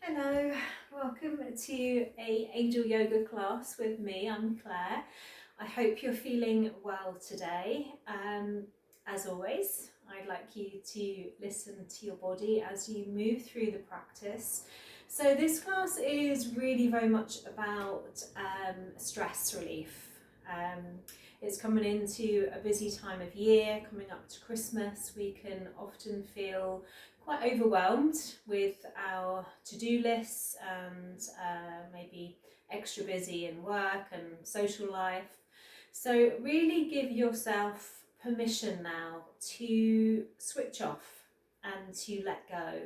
Hello, welcome to a Angel Yoga class with me. I'm Claire. I hope you're feeling well today. As always, I'd like you to listen to your body as you move through the practice. So this class is really very much about stress relief. It's coming into a busy time of year, coming up to Christmas. We can often feel quite overwhelmed with our to-do lists and maybe extra busy in work and social life. So really give yourself permission now to switch off and to let go.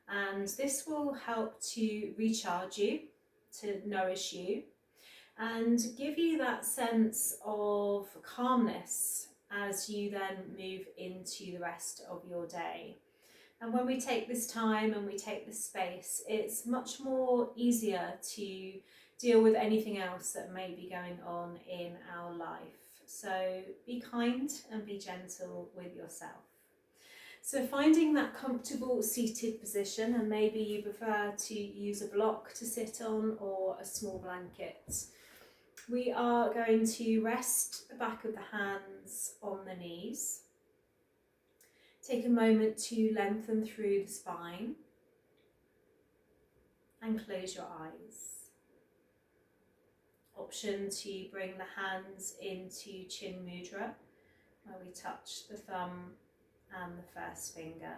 And this will help to recharge you, to nourish you, and give you that sense of calmness as you then move into the rest of your day. And when we take this time and we take this space, it's much more easier to deal with anything else that may be going on in our life. So be kind and be gentle with yourself. So finding that comfortable seated position, and maybe you prefer to use a block to sit on or a small blanket. We are going to rest the back of the hands on the knees. Take a moment to lengthen through the spine and close your eyes. Option to bring the hands into Chin Mudra, where we touch the thumb and the first finger.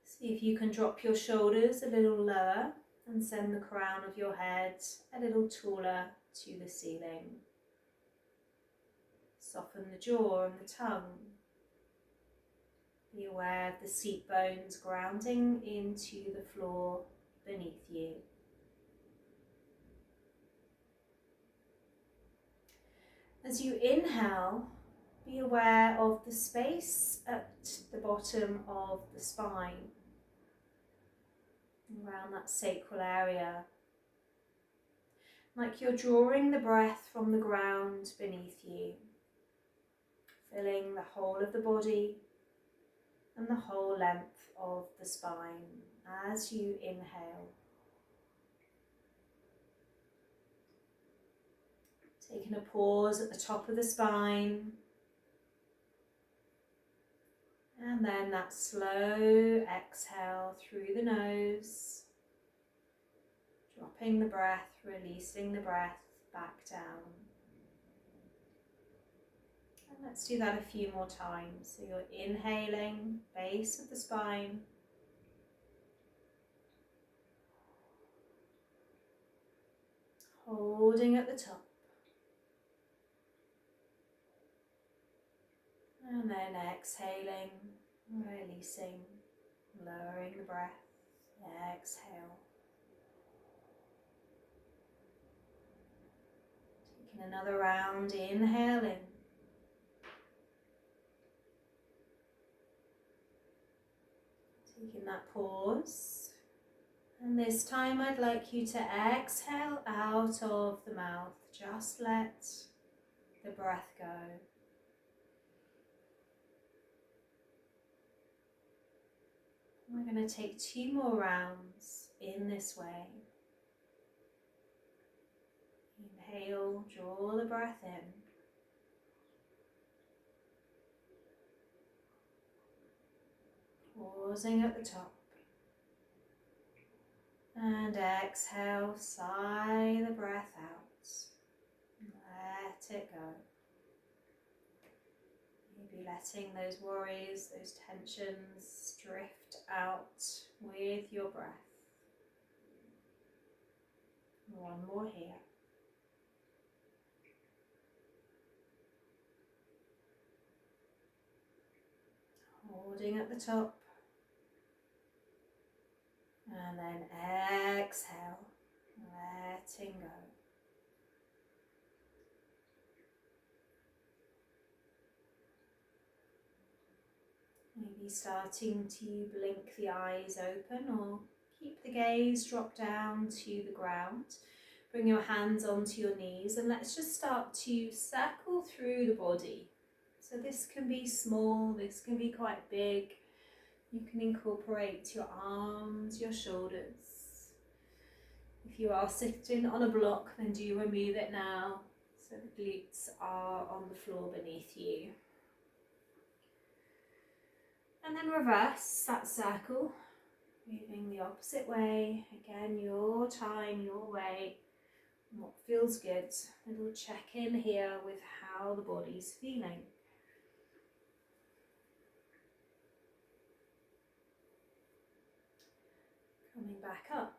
See if you can drop your shoulders a little lower and send the crown of your head a little taller to the ceiling. Soften the jaw and the tongue. Be aware of the seat bones grounding into the floor beneath you. As you inhale, be aware of the space at the bottom of the spine, around that sacral area. Like you're drawing the breath from the ground beneath you, filling the whole of the body and the whole length of the spine as you inhale. Taking a pause at the top of the spine, and then that slow exhale through the nose, dropping the breath, releasing the breath back down. And let's do that a few more times. So you're inhaling, base of the spine, holding at the top, and then exhaling, releasing, lowering the breath. Exhale. Taking another round, inhaling. Taking that pause. And this time I'd like you to exhale out of the mouth. Just let the breath go. We're going to take 2 more rounds in this way. Inhale, draw the breath in. Pausing at the top. And exhale, sigh the breath out. Let it go. Maybe letting those worries, those tensions drift out with your breath. One more here. Holding at the top. And then exhale, letting go. Maybe starting to blink the eyes open or keep the gaze drop down to the ground. Bring your hands onto your knees and let's just start to circle through the body. So this can be small, this can be quite big. You can incorporate your arms, your shoulders. If you are sitting on a block, then do remove it now so the glutes are on the floor beneath you. And then reverse that circle, moving the opposite way. Again, your time, your way, what feels good. And we'll check in here with how the body's feeling. Coming back up.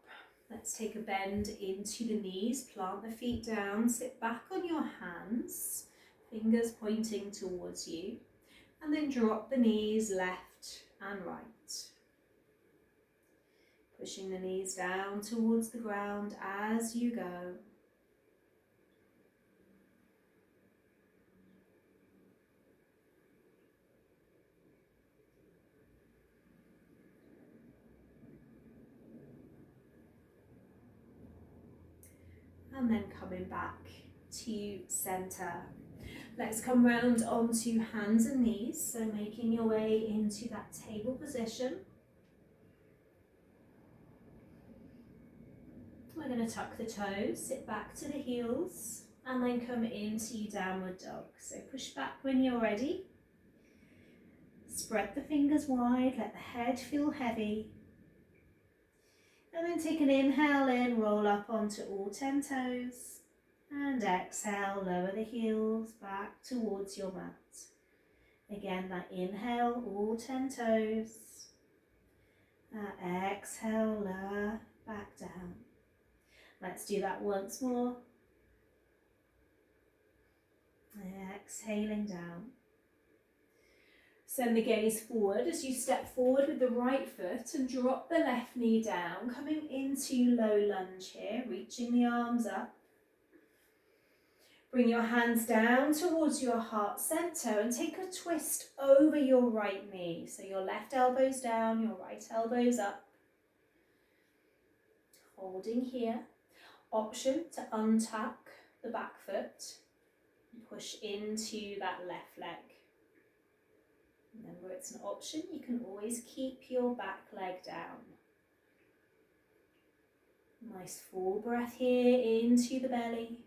Let's take a bend into the knees, plant the feet down, sit back on your hands, fingers pointing towards you, and then drop the knees left and right. Pushing the knees down towards the ground as you go. And then coming back to centre. Let's come round onto hands and knees, so making your way into that table position. We're going to tuck the toes, sit back to the heels, and then come into downward dog. So push back when you're ready. Spread the fingers wide, let the head feel heavy. And then take an inhale in, roll up onto all 10 toes. And exhale, lower the heels back towards your mat. Again, that inhale, all 10 toes. Exhale, lower, back down. Let's do that once more. Exhaling down. Send the gaze forward as you step forward with the right foot and drop the left knee down, coming into low lunge here, reaching the arms up. Bring your hands down towards your heart center and take a twist over your right knee. So your left elbow's down, your right elbow's up. Holding here. Option to untuck the back foot and push into that left leg. Remember, it's an option. You can always keep your back leg down. Nice full breath here into the belly.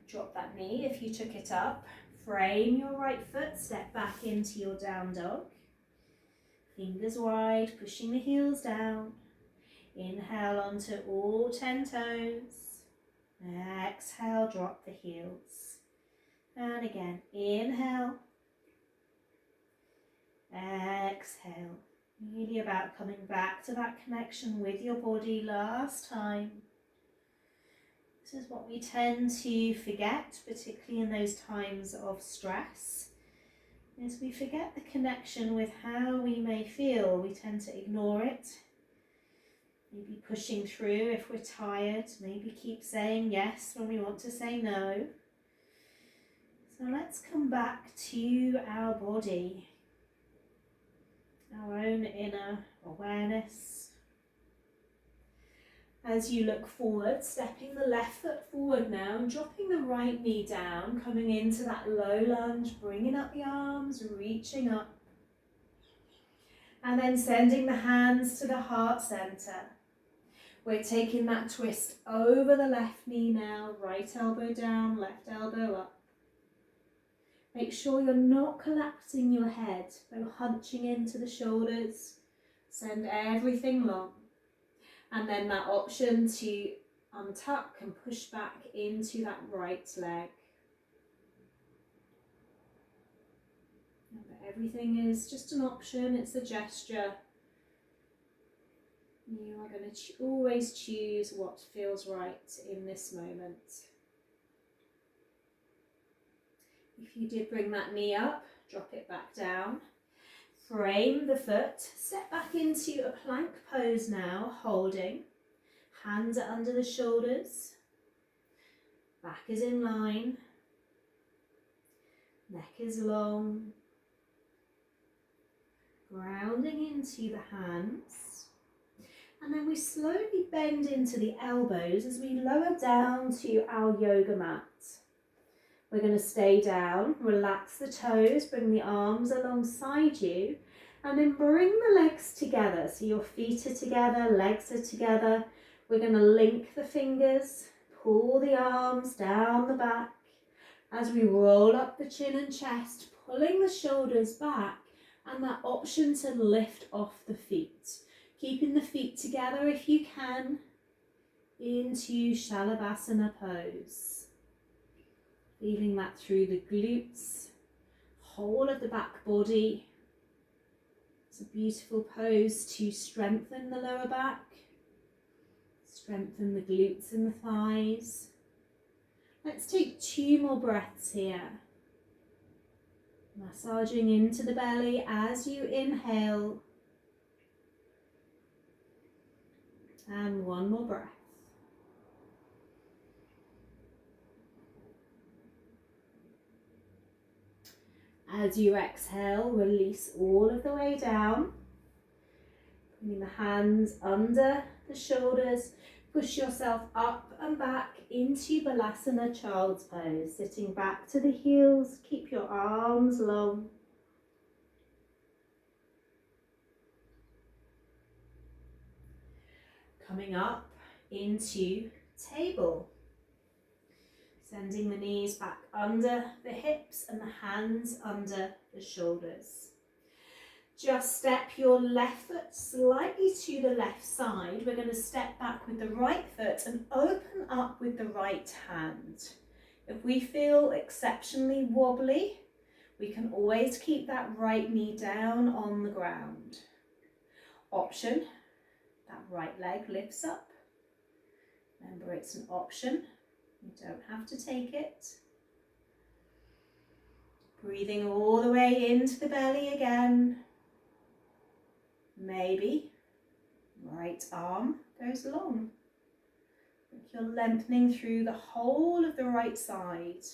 Drop that knee if you took it up. Frame your right foot, step back into your down dog. Fingers wide, pushing the heels down. Inhale onto all 10 toes. Exhale, drop the heels. And again, inhale. Exhale. Really about coming back to that connection with your body last time. This is what we tend to forget, particularly in those times of stress, is we forget the connection with how we may feel. We tend to ignore it, maybe pushing through if we're tired, maybe keep saying yes when we want to say no. So let's come back to our body, our own inner awareness. As you look forward, stepping the left foot forward now and dropping the right knee down, coming into that low lunge, bringing up the arms, reaching up. And then sending the hands to the heart center. We're taking that twist over the left knee now, right elbow down, left elbow up. Make sure you're not collapsing your head, no hunching into the shoulders. Send everything long. And then that option to untuck and push back into that right leg. Remember, everything is just an option, it's a gesture. You are going to always choose what feels right in this moment. If you did bring that knee up, drop it back down. Frame the foot, step back into a plank pose now, holding. Hands are under the shoulders, back is in line, neck is long. Grounding into the hands. And then we slowly bend into the elbows as we lower down to our yoga mat. We're going to stay down, relax the toes, bring the arms alongside you, and then bring the legs together. So your feet are together, legs are together. We're going to link the fingers, pull the arms down the back as we roll up the chin and chest, pulling the shoulders back, and that option to lift off the feet. Keeping the feet together if you can, into Shalabhasana pose. Feeling that through the glutes, whole of the back body. It's a beautiful pose to strengthen the lower back, strengthen the glutes and the thighs. Let's take 2 more breaths here. Massaging into the belly as you inhale. And 1 more breath. As you exhale, release all of the way down. Bringing the hands under the shoulders. Push yourself up and back into Balasana Child's Pose. Sitting back to the heels. Keep your arms long. Coming up into table. Sending the knees back under the hips and the hands under the shoulders. Just step your left foot slightly to the left side. We're going to step back with the right foot and open up with the right hand. If we feel exceptionally wobbly, we can always keep that right knee down on the ground. Option, that right leg lifts up. Remember, it's an option. You don't have to take it. Breathing all the way into the belly again. Maybe right arm goes long. You're lengthening through the whole of the right side.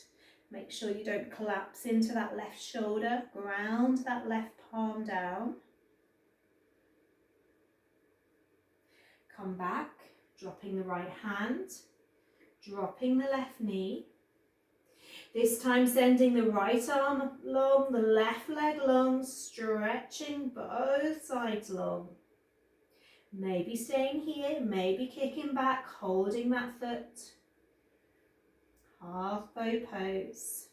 Make sure you don't collapse into that left shoulder. Ground that left palm down. Come back, dropping the right hand. Dropping the left knee. This time sending the right arm long, the left leg long, stretching both sides long. Maybe staying here, maybe kicking back, holding that foot. Half bow pose.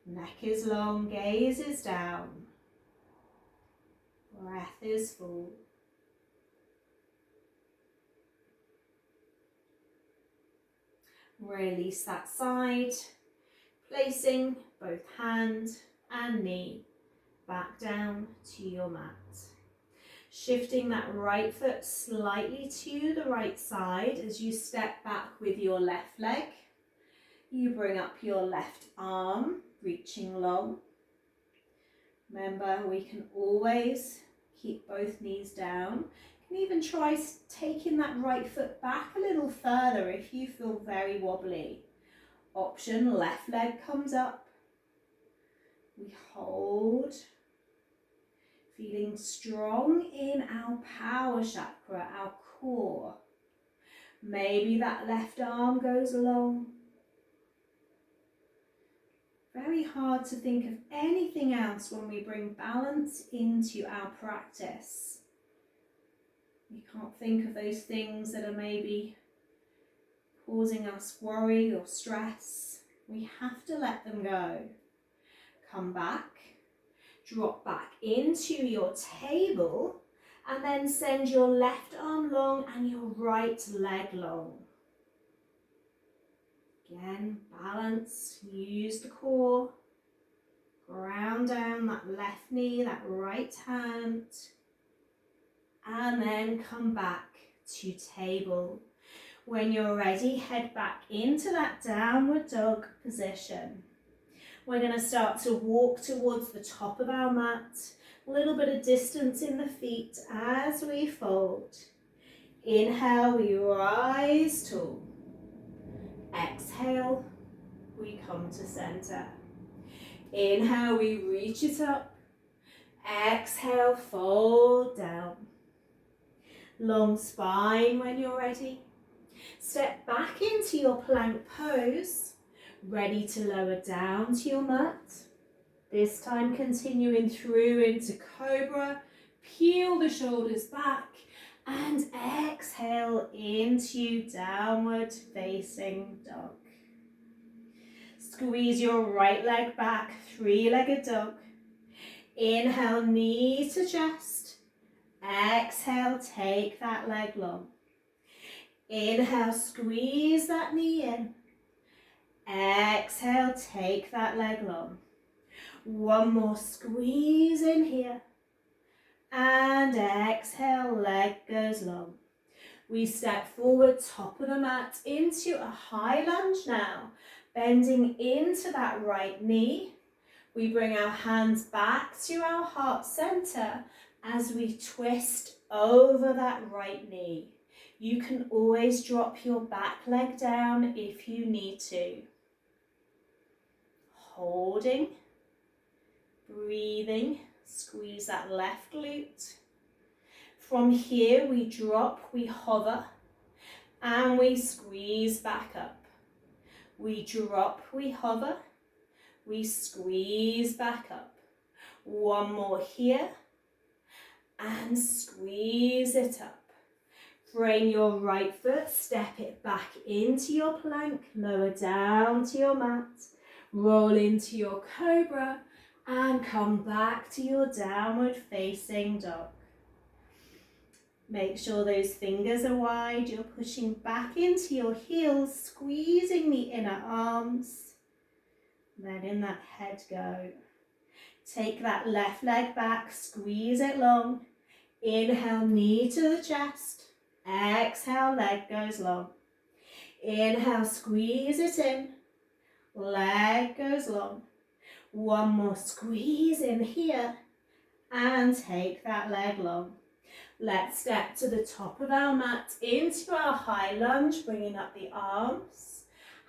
Neck is long, gaze is down. Breath is full. Release that side, placing both hand and knee back down to your mat. Shifting that right foot slightly to the right side as you step back with your left leg. You bring up your left arm, reaching long. Remember, we can always keep both knees down. You can even try taking that right foot back a little further if you feel very wobbly. Option, left leg comes up. We hold. Feeling strong in our power chakra, our core. Maybe that left arm goes long. Very hard to think of anything else when we bring balance into our practice. You can't think of those things that are maybe causing us worry or stress. We have to let them go. Come back, drop back into your table, and then send your left arm long and your right leg long. Again, balance, use the core, ground down that left knee, that right hand, and then come back to table. When you're ready, head back into that downward dog position. We're going to start to walk towards the top of our mat, a little bit of distance in the feet as we fold. Inhale, we rise tall. Exhale, we come to center. Inhale, we reach it up. Exhale, fold down. Long spine when you're ready. Step back into your plank pose, ready to lower down to your mat. This time continuing through into cobra. Peel the shoulders back and exhale into downward facing dog. Squeeze your right leg back, three-legged dog. Inhale, knee to chest. Exhale, take that leg long. Inhale, squeeze that knee in. Exhale, take that leg long. One more squeeze in here. And exhale, leg goes long. We step forward, top of the mat, into a high lunge now. Bending into that right knee. We bring our hands back to our heart center as we twist over that right knee. You can always drop your back leg down if you need to. Holding, breathing, squeeze that left glute. From here we drop, we hover, and we squeeze back up. We drop, we hover, we squeeze back up. One more here, and squeeze it up. Frame your right foot, step it back into your plank, lower down to your mat. Roll into your cobra and come back to your downward facing dog. Make sure those fingers are wide. You're pushing back into your heels, squeezing the inner arms. Letting that head go. Take that left leg back, squeeze it long. Inhale, knee to the chest. Exhale, leg goes long. Inhale, squeeze it in. Leg goes long. One more squeeze in here and take that leg long. Let's step to the top of our mat into our high lunge, bringing up the arms.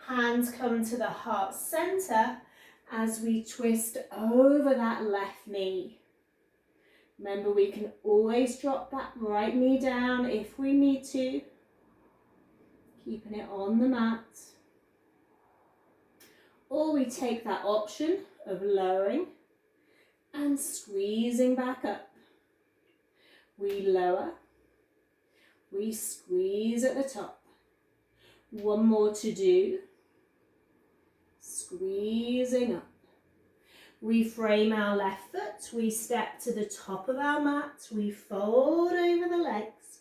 Hands come to the heart center as we twist over that left knee. Remember, we can always drop that right knee down if we need to. Keeping it on the mat. Or we take that option of lowering and squeezing back up. We lower, we squeeze at the top. One more to do. Squeezing up. We frame our left foot, we step to the top of our mat, we fold over the legs.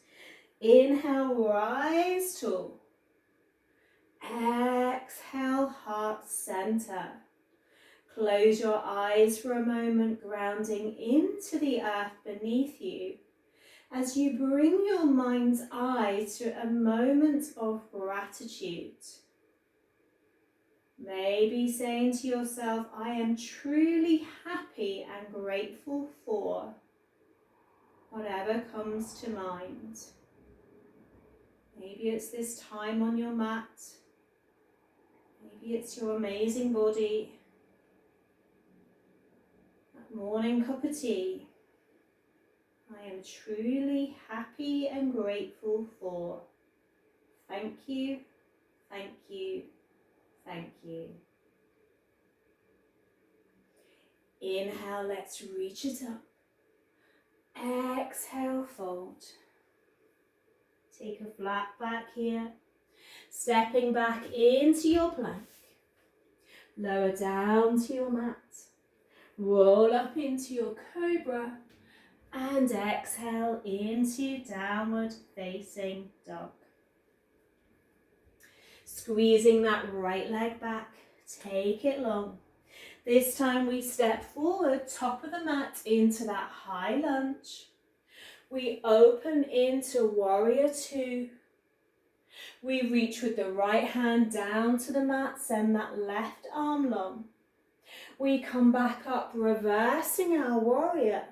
Inhale, rise tall. Exhale, heart center. Close your eyes for a moment, grounding into the earth beneath you as you bring your mind's eye to a moment of gratitude. Maybe saying to yourself, I am truly happy and grateful for whatever comes to mind. Maybe it's this time on your mat. Maybe it's your amazing body. That morning cup of tea. I am truly happy and grateful for. Thank you, thank you, thank you. Inhale, let's reach it up. Exhale, fold. Take a flat back here. Stepping back into your plank. Lower down to your mat. Roll up into your cobra. And exhale into downward facing dog. Squeezing that right leg back. Take it long. This time we step forward, top of the mat, into that high lunge. We open into warrior two. We reach with the right hand down to the mat, send that left arm long. We come back up, reversing our warrior.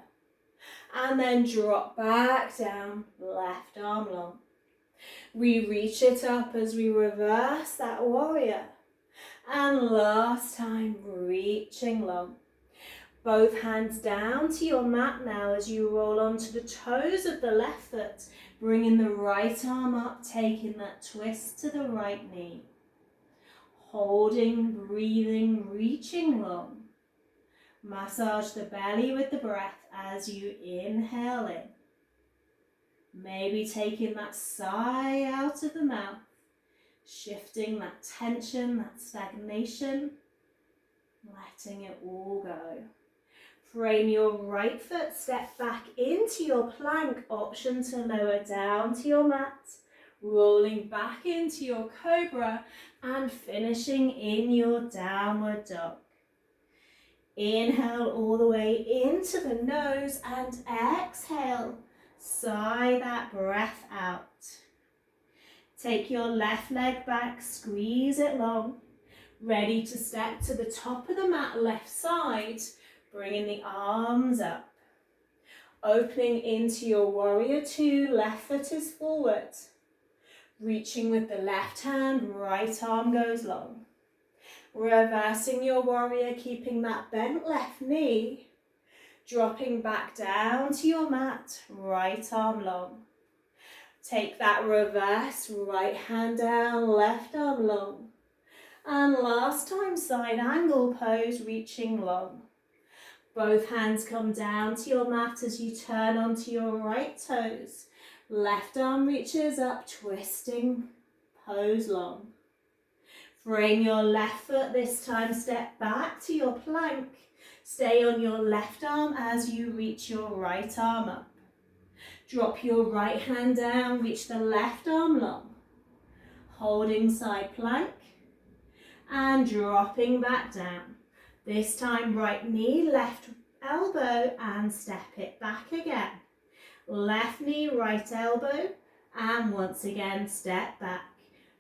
And then drop back down, left arm long. We reach it up as we reverse that warrior. And last time, reaching long. Both hands down to your mat now as you roll onto the toes of the left foot, bringing the right arm up, taking that twist to the right knee. Holding, breathing, reaching long. Massage the belly with the breath as you inhale in. Maybe taking that sigh out of the mouth, shifting that tension, that stagnation, letting it all go. Frame your right foot, step back into your plank, option to lower down to your mat, rolling back into your cobra and finishing in your downward dog. Inhale all the way into the nose and exhale. Sigh that breath out. Take your left leg back, squeeze it long. Ready to step to the top of the mat, left side, bringing the arms up. Opening into your warrior two, left foot is forward. Reaching with the left hand, right arm goes long. Reversing your warrior, keeping that bent left knee. Dropping back down to your mat, right arm long. Take that reverse, right hand down, left arm long. And last time, side angle pose, reaching long. Both hands come down to your mat as you turn onto your right toes. Left arm reaches up, twisting, pose long. Frame your left foot, this time step back to your plank. Stay on your left arm as you reach your right arm up. Drop your right hand down, reach the left arm long. Holding side plank and dropping back down. This time right knee, left elbow and step it back again. Left knee, right elbow and once again step back.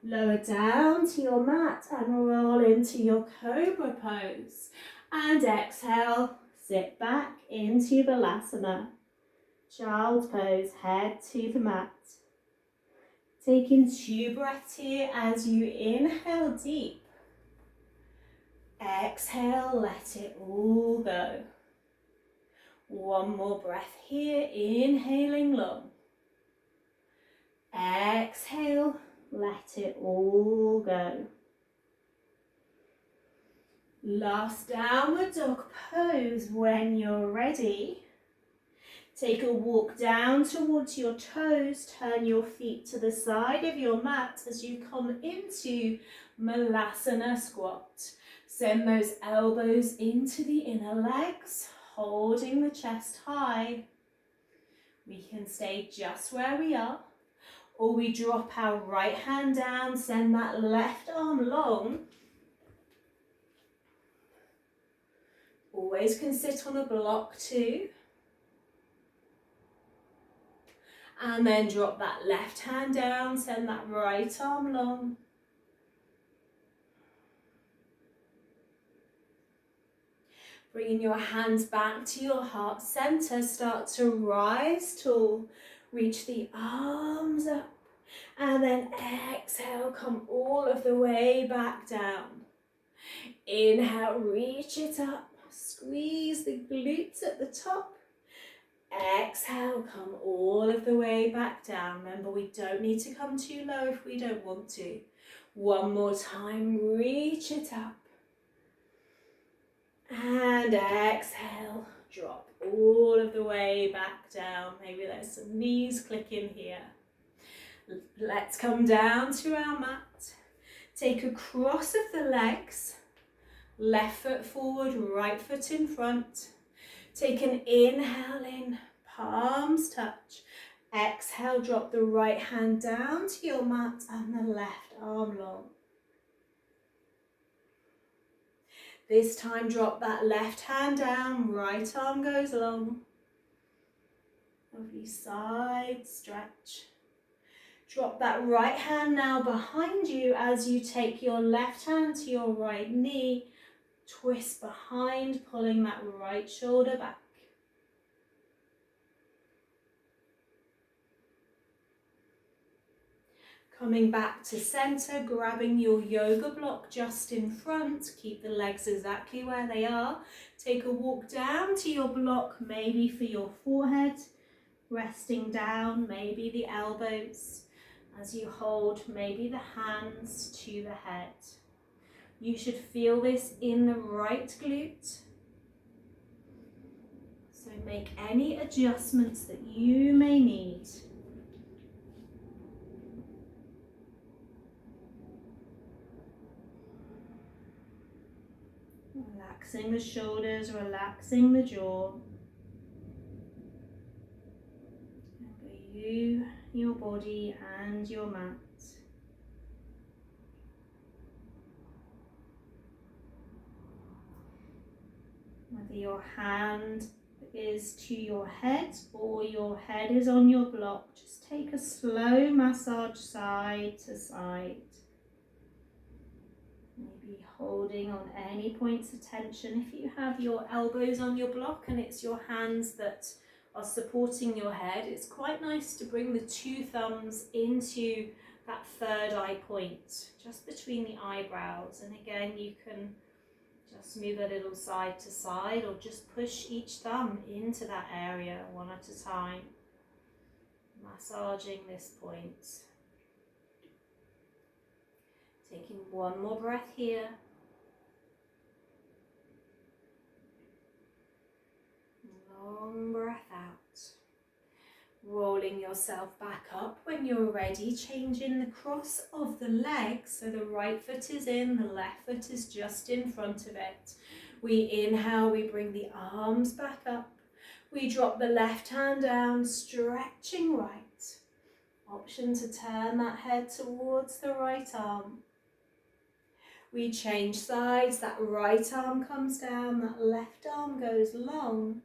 Lower down to your mat and roll into your cobra pose. And exhale, sit back into Balasana. Child's pose, head to the mat. Taking 2 breaths here as you inhale deep. Exhale, let it all go. One more breath here, inhaling long. Exhale, let it all go. Last downward dog pose. When you're ready, take a walk down towards your toes, turn your feet to the side of your mat as you come into Malasana squat. Send those elbows into the inner legs, holding the chest high. We can stay just where we are, or we drop our right hand down, send that left arm long. Always can sit on a block too. And then drop that left hand down, send that right arm long. Bringing your hands back to your heart center, start to rise tall. Reach the arms up and then exhale, come all of the way back down. Inhale, reach it up, squeeze the glutes at the top. Exhale, come all of the way back down. Remember, we don't need to come too low if we don't want to. One more time, reach it up. And exhale, drop all of the way back down. Maybe there's some knees clicking here. Let's come down to our mat. Take a cross of the legs. Left foot forward, right foot in front. Take an inhale in, palms touch. Exhale, drop the right hand down to your mat and the left arm long. This time, drop that left hand down, right arm goes long. Lovely side stretch. Drop that right hand now behind you as you take your left hand to your right knee. Twist behind, pulling that right shoulder back. Coming back to center, grabbing your yoga block just in front. Keep the legs exactly where they are. Take a walk down to your block, maybe for your forehead. Resting down, maybe the elbows. As you hold, maybe the hands to the head. You should feel this in the right glute. So make any adjustments that you may need. Relaxing the shoulders, relaxing the jaw. And for you, your body and your mat. Whether your hand is to your head or your head is on your block, just take a slow massage side to side. Maybe holding on any points of tension. If you have your elbows on your block and it's your hands that are supporting your head, it's quite nice to bring the two thumbs into that third eye point, just between the eyebrows. And again, you can just move a little side to side or just push each thumb into that area one at a time, massaging this point. Taking one more breath here. Long breath out. Rolling yourself back up when you're ready, changing the cross of the legs. So the right foot is in, the left foot is just in front of it. We inhale, we bring the arms back up. We drop the left hand down, stretching right. Option to turn that head towards the right arm. We change sides, that right arm comes down, that left arm goes long.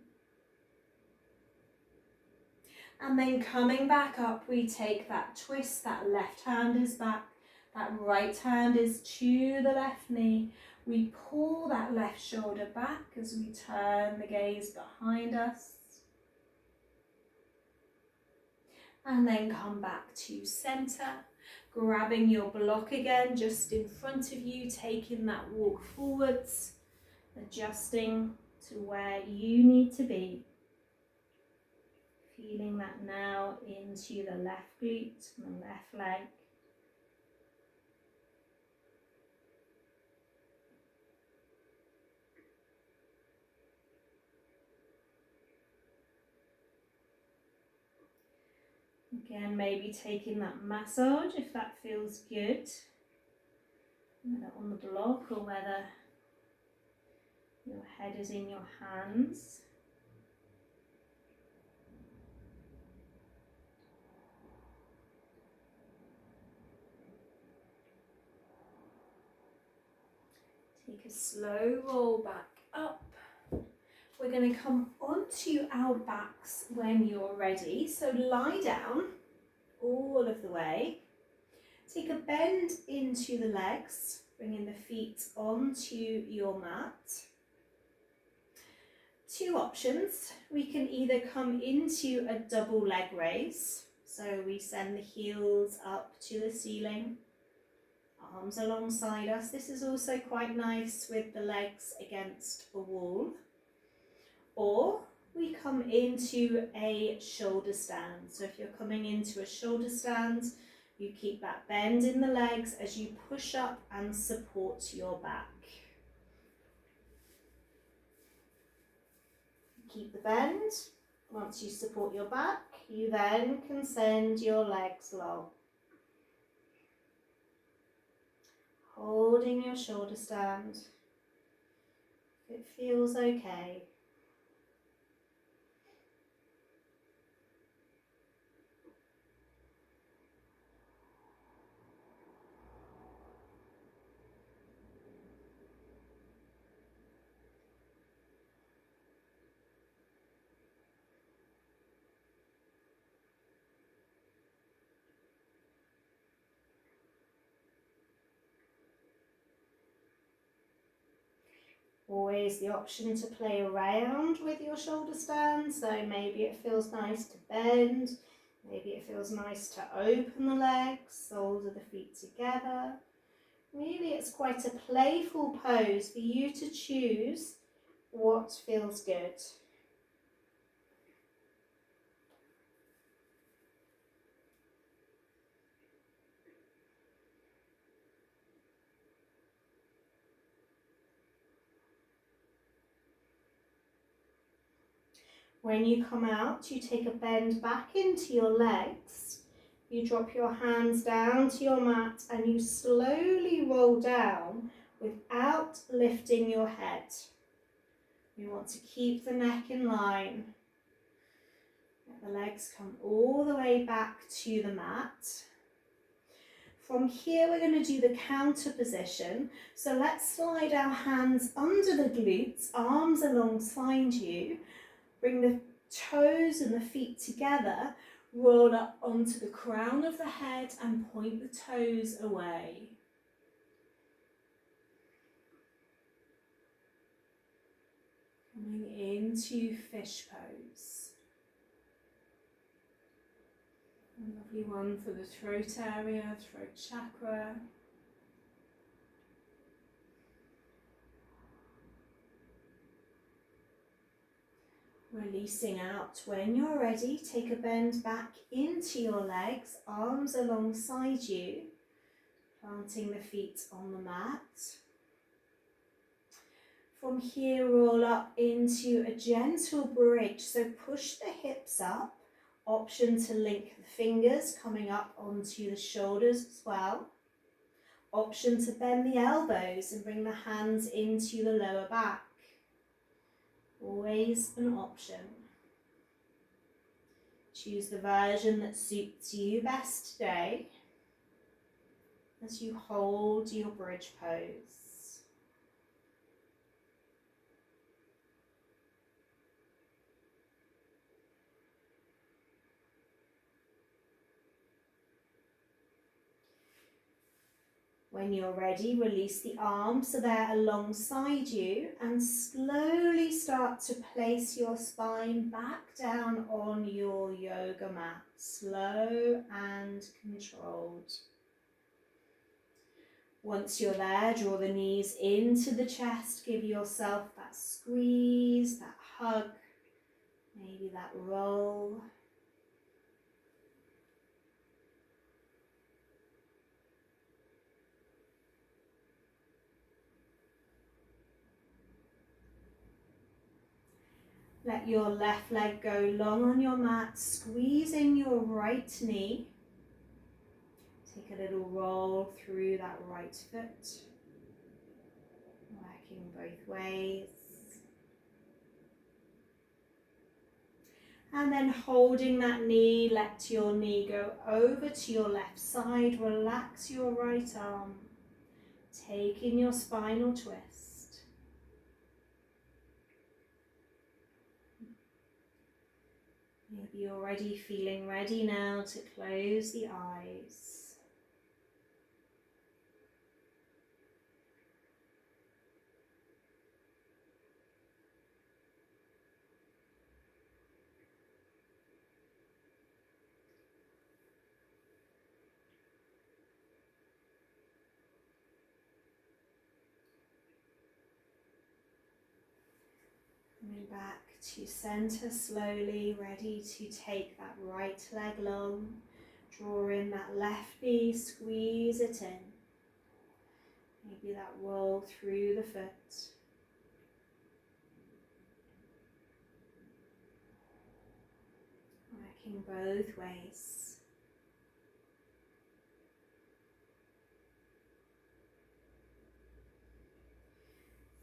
And then coming back up, we take that twist, that left hand is back, that right hand is to the left knee. We pull that left shoulder back as we turn the gaze behind us. And then come back to center, grabbing your block again just in front of you, taking that walk forwards, adjusting to where you need to be. Feeling that now into the left glute and the left leg. Again, maybe taking that massage if that feels good, whether on the block or whether your head is in your hands. Take a slow roll back up. We're going to come onto our backs when you're ready. So lie down all of the way. Take a bend into the legs, bringing the feet onto your mat. Two options. We can either come into a double leg raise. So we send the heels up to the ceiling, arms alongside us. This is also quite nice with the legs against a wall. Or we come into a shoulder stand. So if you're coming into a shoulder stand, you keep that bend in the legs as you push up and support your back. Keep the bend. Once you support your back, you then can send your legs long. Holding your shoulder stand. It feels okay. Always the option to play around with your shoulder stand, so maybe it feels nice to bend, Maybe it feels nice to open the legs, shoulder the feet together. Really, it's quite a playful pose for you to choose what feels good. When you come out, you take a bend back into your legs. You drop your hands down to your mat and you slowly roll down without lifting your head. You want to keep the neck in line. Let the legs come all the way back to the mat. From here, we're going to do the counter position. So let's slide our hands under the glutes, arms alongside you. Bring the toes and the feet together, roll up onto the crown of the head and point the toes away. Coming into fish pose. A lovely one for the throat area, throat chakra. Releasing out. When you're ready, take a bend back into your legs, arms alongside you, planting the feet on the mat. From here, roll up into a gentle bridge, so push the hips up, option to link the fingers coming up onto the shoulders as well. Option to bend the elbows and bring the hands into the lower back. Always an option. Choose the version that suits you best today as you hold your bridge pose. When you're ready, release the arms so they're alongside you and slowly start to place your spine back down on your yoga mat. Slow and controlled. Once you're there, draw the knees into the chest. Give yourself that squeeze, that hug, maybe that roll. Let your left leg go long on your mat, squeezing your right knee. Take a little roll through that right foot, working both ways. And then holding that knee, let your knee go over to your left side. Relax your right arm, taking your spinal twist. Maybe you're already feeling ready now to close the eyes. Coming back to center slowly, ready to take that right leg long. Draw in that left knee, squeeze it in. Maybe that roll through the foot. Working both ways.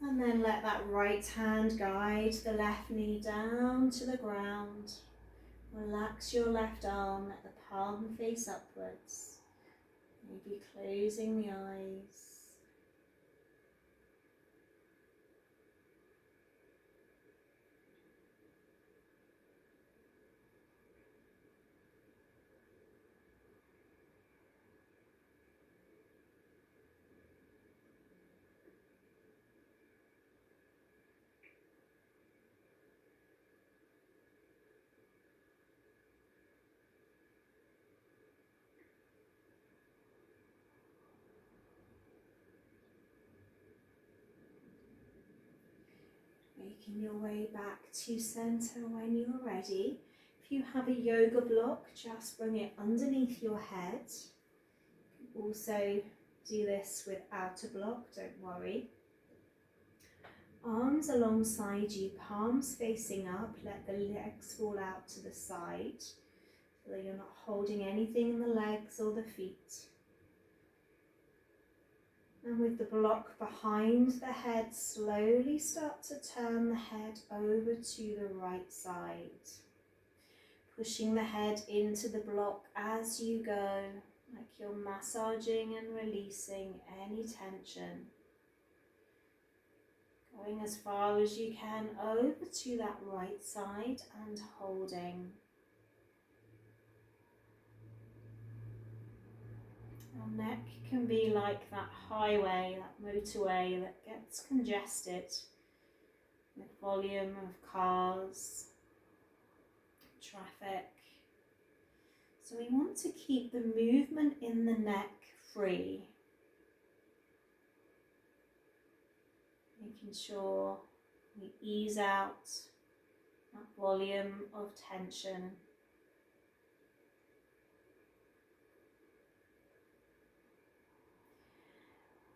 And then let that right hand guide the left knee down to the ground. Relax your left arm, let the palm face upwards. Maybe closing the eyes. Making your way back to center when you're ready. If you have a yoga block, just bring it underneath your head. Also do this without a block, don't worry. Arms alongside you, palms facing up, let the legs fall out to the side so that you're not holding anything in the legs or the feet. And with the block behind the head, slowly start to turn the head over to the right side. Pushing the head into the block as you go, like you're massaging and releasing any tension. Going as far as you can over to that right side and holding. Our neck can be like that highway, that motorway that gets congested with volume of cars, traffic. So we want to keep the movement in the neck free. Making sure we ease out that volume of tension.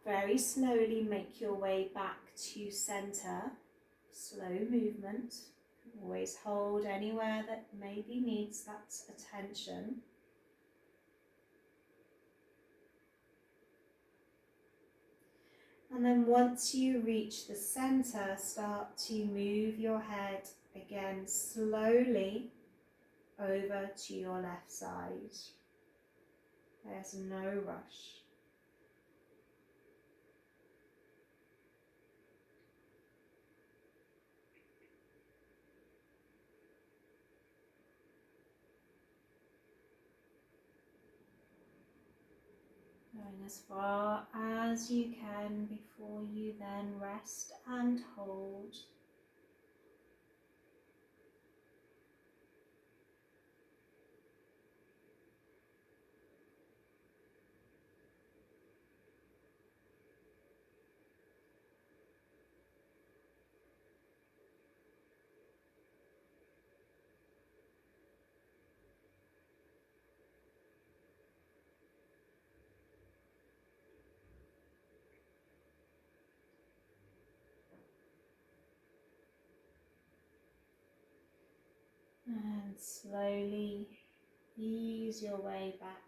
Very slowly make your way back to center. Slow movement. Always hold anywhere that maybe needs that attention. And then once you reach the center, start to move your head again slowly over to your left side. There's no rush. Going as far as you can before you then rest and hold. And slowly ease your way back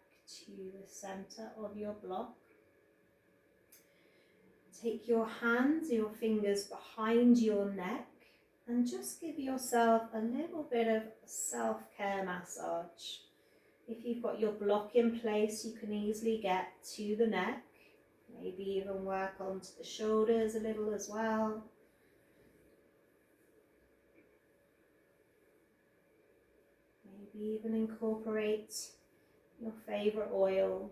to the center of your block. Take your hands, your fingers behind your neck, and just give yourself a little bit of self-care massage. If you've got your block in place, you can easily get to the neck. Maybe even work onto the shoulders a little as well. Maybe even incorporate your favorite oil.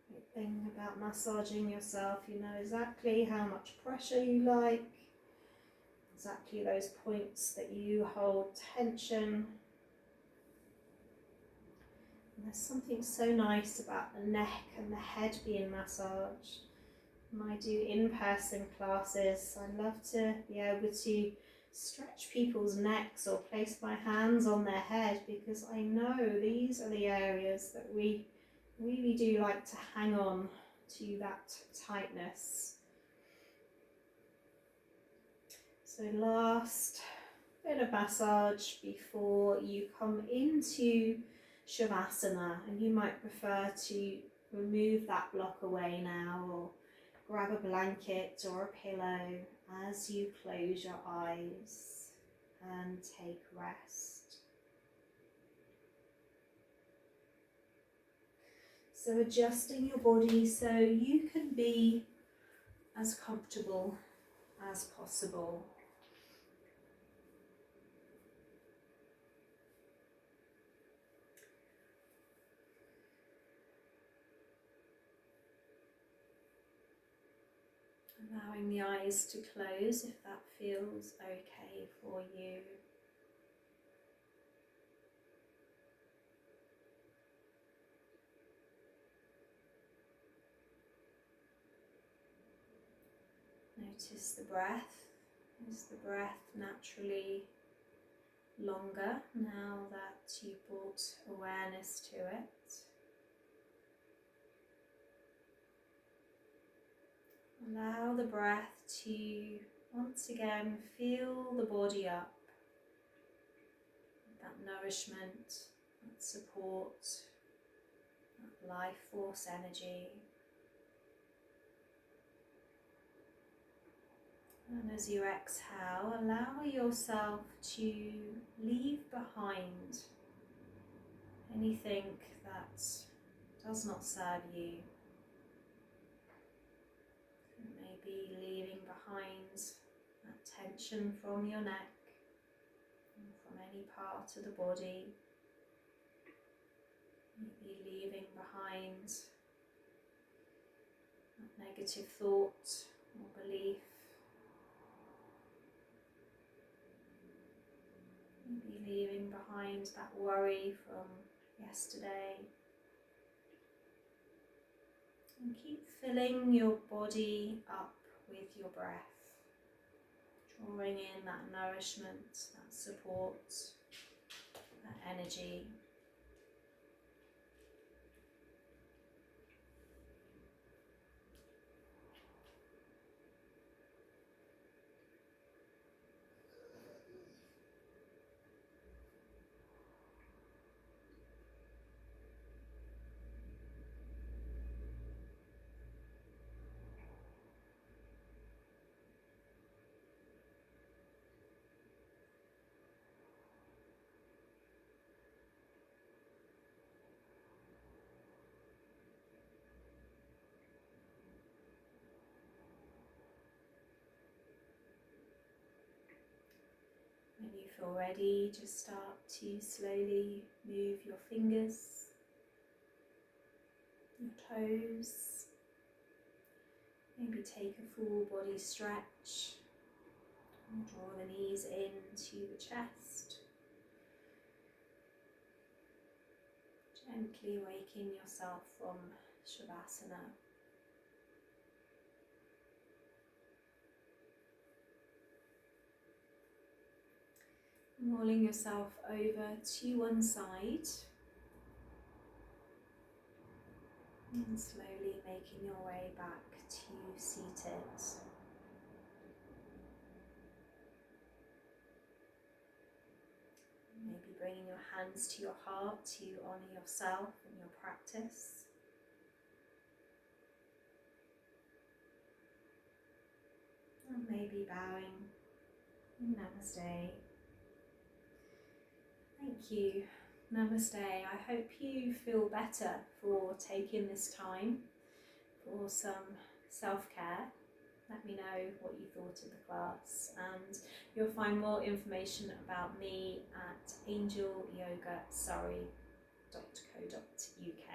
Great thing about massaging yourself, you know exactly how much pressure you like, exactly those points that you hold tension. And there's something so nice about the neck and the head being massaged. When I do in-person classes, I love to be able to stretch people's necks or place my hands on their head, because I know these are the areas that we really do like to hang on to that tightness. So last bit of massage before you come into Shavasana, and you might prefer to remove that block away now, or grab a blanket or a pillow as you close your eyes and take rest. So adjusting your body so you can be as comfortable as possible. Allowing the eyes to close if that feels okay for you. Notice the breath. Is the breath naturally longer now that you brought awareness to it? Allow the breath to once again fill the body up with that nourishment, that support, that life force energy. And as you exhale, allow yourself to leave behind anything that does not serve you. Maybe leaving behind that tension from your neck, and from any part of the body. Maybe leaving behind that negative thought or belief. Maybe leaving behind that worry from yesterday. And keep filling your body up with your breath, drawing in that nourishment, that support, that energy. When you feel ready, just start to slowly move your fingers, your toes. Maybe take a full body stretch and draw the knees into the chest. Gently waking yourself from Shavasana. Rolling yourself over to one side and slowly making your way back to seated. Maybe bringing your hands to your heart to honour yourself and your practice. And maybe bowing. Namaste. Thank you. Namaste. I hope you feel better for taking this time for some self-care. Let me know what you thought of the class, and you'll find more information about me at angelyogasurrey.co.uk.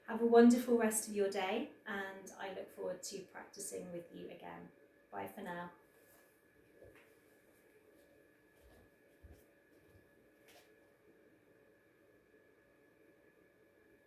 Have a wonderful rest of your day, and I look forward to practicing with you again. Bye for now.